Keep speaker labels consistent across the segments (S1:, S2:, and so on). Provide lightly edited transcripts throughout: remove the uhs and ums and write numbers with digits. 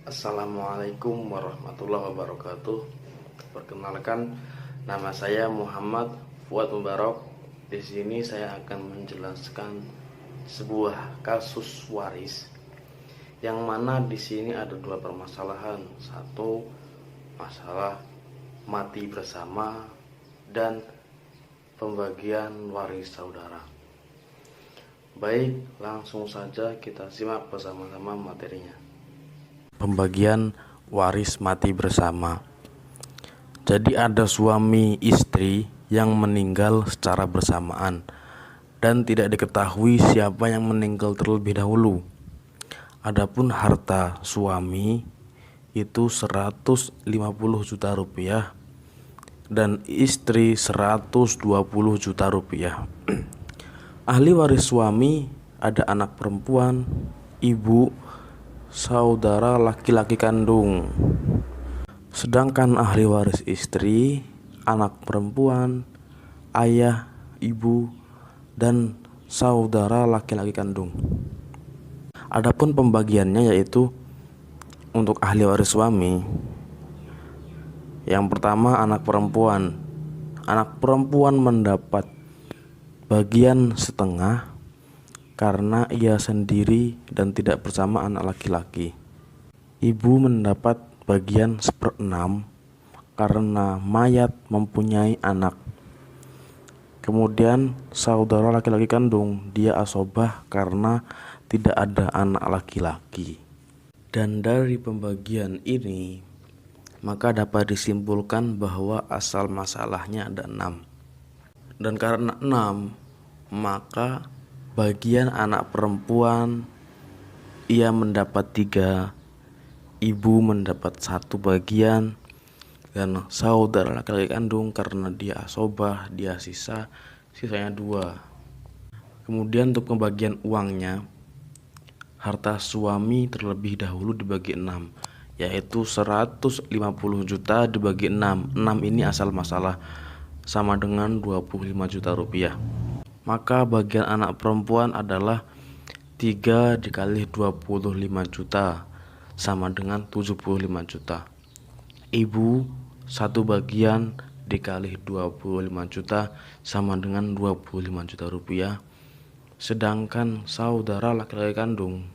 S1: Assalamualaikum warahmatullahi wabarakatuh. Perkenalkan, nama saya Muhammad Fuad Mubarak. Di sini saya akan menjelaskan sebuah kasus waris, yang mana di sini ada dua permasalahan. Satu, masalah mati bersama dan pembagian waris saudara. Baik, langsung saja kita simak bersama-sama materinya. Pembagian waris mati bersama. Jadi ada suami istri yang meninggal secara bersamaan dan tidak diketahui siapa yang meninggal terlebih dahulu. Adapun harta suami itu 150 juta rupiah dan istri 120 juta rupiah. Ahli waris suami ada anak perempuan, ibu, saudara laki-laki kandung. Sedangkan ahli waris istri, anak perempuan, ayah, ibu, dan saudara laki-laki kandung. Adapun pembagiannya yaitu untuk ahli waris suami. Yang pertama, anak perempuan. Anak perempuan mendapat bagian setengah karena ia sendiri dan tidak bersama anak laki-laki. Ibu mendapat bagian 1/6 karena mayat mempunyai anak. Kemudian saudara laki-laki kandung, dia asobah karena tidak ada anak laki-laki. Dan dari pembagian ini maka dapat disimpulkan bahwa asal masalahnya ada 6. Dan karena 6, maka bagian anak perempuan ia mendapat 3, ibu mendapat 1 bagian, dan saudara laki-laki kandung karena dia asobah, dia sisanya 2. Kemudian untuk pembagian uangnya, harta suami terlebih dahulu dibagi 6, yaitu 150 juta dibagi 6. 6 ini asal masalah, sama dengan 25 juta rupiah. Maka bagian anak perempuan adalah 3 dikali 25 juta sama dengan 75 juta. Ibu 1 bagian dikali 25 juta sama dengan 25 juta rupiah. Sedangkan saudara laki-laki kandung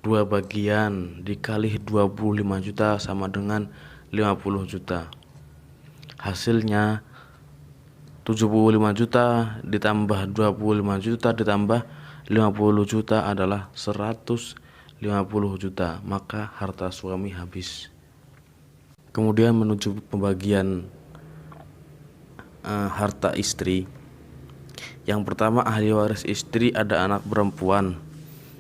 S1: 2 bagian dikali 25 juta sama dengan 50 juta. Hasilnya 75 juta ditambah 25 juta ditambah 50 juta adalah 150 juta. Maka harta suami habis. Kemudian menuju pembagian harta istri. Yang pertama, ahli waris istri ada anak perempuan.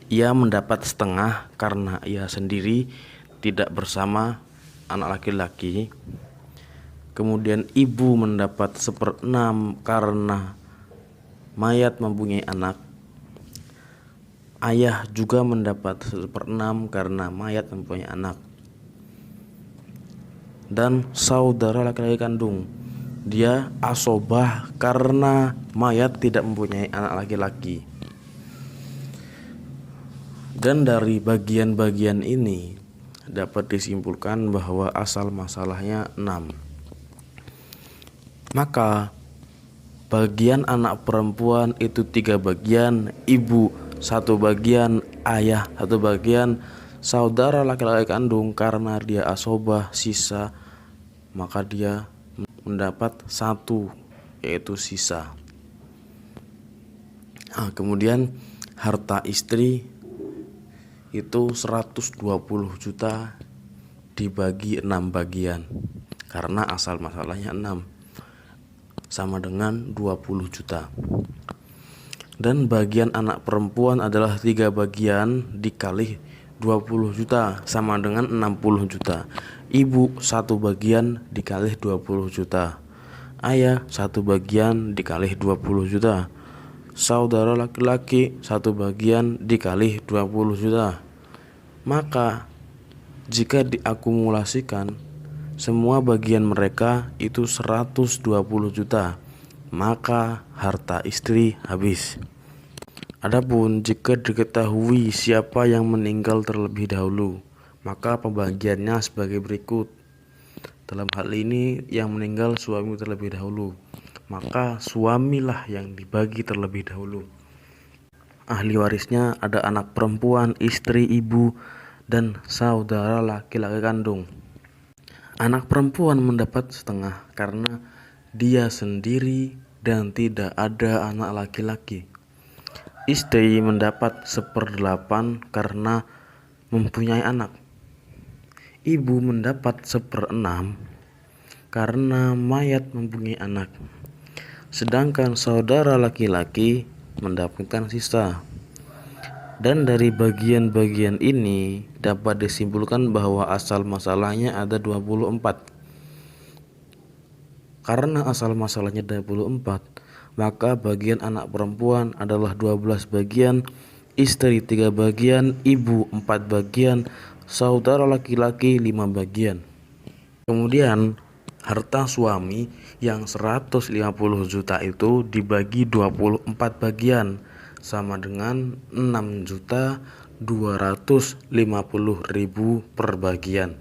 S1: Ia mendapat setengah karena ia sendiri tidak bersama anak laki-laki. Kemudian ibu mendapat 1/6 karena mayat mempunyai anak. Ayah juga mendapat 1/6 karena mayat mempunyai anak. Dan saudara laki-laki kandung, dia asobah karena mayat tidak mempunyai anak laki-laki. Dan dari bagian-bagian ini dapat disimpulkan bahwa asal masalahnya 6. Maka bagian anak perempuan itu 3 bagian, ibu 1 bagian, ayah 1 bagian, saudara laki-laki kandung karena dia asobah sisa, maka dia mendapat 1, yaitu sisa. Kemudian harta istri itu 120 juta dibagi 6 bagian karena asal masalahnya 6 sama dengan 20 juta. Dan bagian anak perempuan adalah 3 bagian dikali 20 juta sama dengan 60 juta. Ibu 1 bagian dikali 20 juta. Ayah 1 bagian dikali 20 juta. Saudara laki-laki 1 bagian dikali 20 juta. Maka jika diakumulasikan semua bagian mereka itu 120 juta, maka harta istri habis. Adapun jika diketahui siapa yang meninggal terlebih dahulu, Maka pembagiannya sebagai berikut. Dalam hal ini yang meninggal suami terlebih dahulu, maka suamilah yang dibagi terlebih dahulu. Ahli warisnya ada anak perempuan, istri, ibu, dan saudara laki-laki kandung. Anak perempuan mendapat setengah karena dia sendiri dan tidak ada anak laki-laki. Istri mendapat 1/8 karena mempunyai anak. Ibu mendapat 1/6 karena mayat mempunyai anak. Sedangkan saudara laki-laki mendapatkan sisa. Dan dari bagian-bagian ini dapat disimpulkan bahwa asal masalahnya ada 24. Karena asal masalahnya 24, maka bagian anak perempuan adalah 12 bagian, istri 3 bagian, ibu 4 bagian, saudara laki-laki 5 bagian. Kemudian harta suami yang 150 juta itu dibagi 24 bagian, sama dengan 6.250.000 per bagian.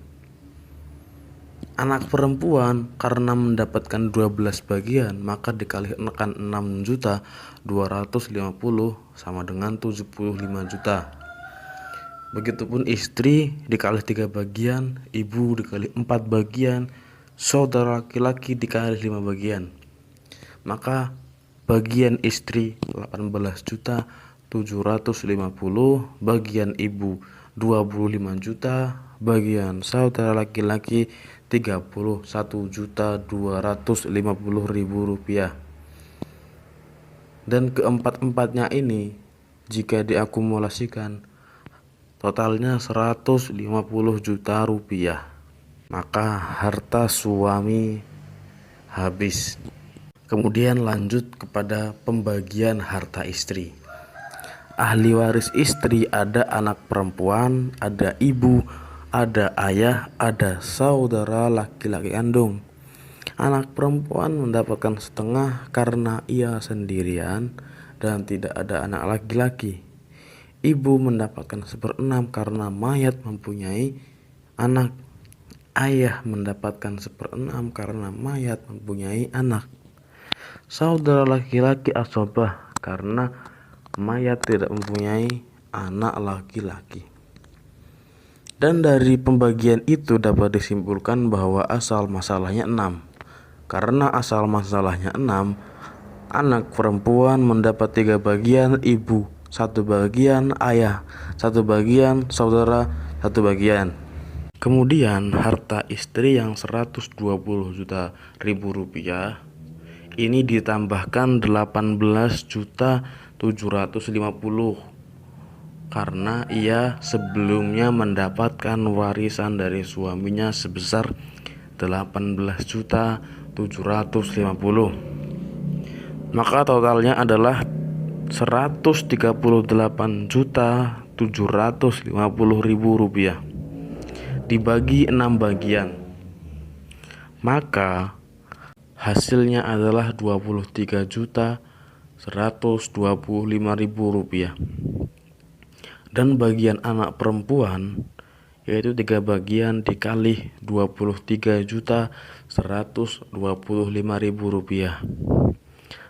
S1: Anak perempuan karena mendapatkan 12 bagian, maka dikalikan 6.250 sama dengan 75 juta. Begitupun istri dikali 3 bagian, ibu dikali 4 bagian, saudara laki-laki dikali 5 bagian. Maka bagian istri 18.750, bagian ibu 25 juta, bagian saudara laki-laki 31.250.000 rupiah. Dan keempat-empatnya ini jika diakumulasikan totalnya 150 juta rupiah. Maka harta suami habis. Kemudian lanjut kepada pembagian harta istri. Ahli waris istri ada anak perempuan, ada ibu, ada ayah, ada saudara laki-laki kandung. Anak perempuan mendapatkan setengah karena ia sendirian dan tidak ada anak laki-laki. Ibu mendapatkan 1/6 karena mayat mempunyai anak. Ayah mendapatkan 1/6 karena mayat mempunyai anak. Saudara laki-laki asobah karena mayat tidak mempunyai anak laki-laki. Dan dari pembagian itu dapat disimpulkan bahwa asal masalahnya 6. Karena asal masalahnya 6, anak perempuan mendapat 3 bagian, ibu 1 bagian, ayah 1 bagian, saudara 1 bagian. Kemudian harta istri yang 120 juta ribu rupiah ini ditambahkan 18.750 karena ia sebelumnya mendapatkan warisan dari suaminya sebesar 18.750. Maka totalnya adalah 138.750.000 rupiah dibagi 6 bagian. Maka hasilnya adalah 23.125.000 rupiah. Dan bagian anak perempuan yaitu 3 bagian dikali 23.125.000 rupiah.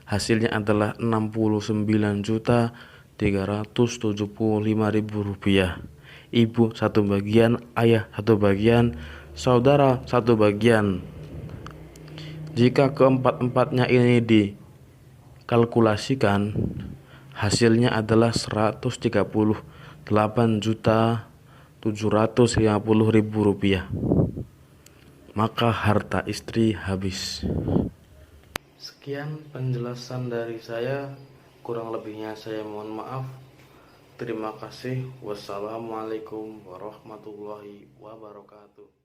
S1: Hasilnya adalah 69.375.000 rupiah. Ibu 1 bagian, ayah 1 bagian, saudara 1 bagian. Jika keempat-empatnya ini dikalkulasikan, hasilnya adalah 138.750.000 rupiah. Maka harta istri habis. Sekian penjelasan dari saya, kurang lebihnya saya mohon maaf. Terima kasih. Wassalamualaikum warahmatullahi wabarakatuh.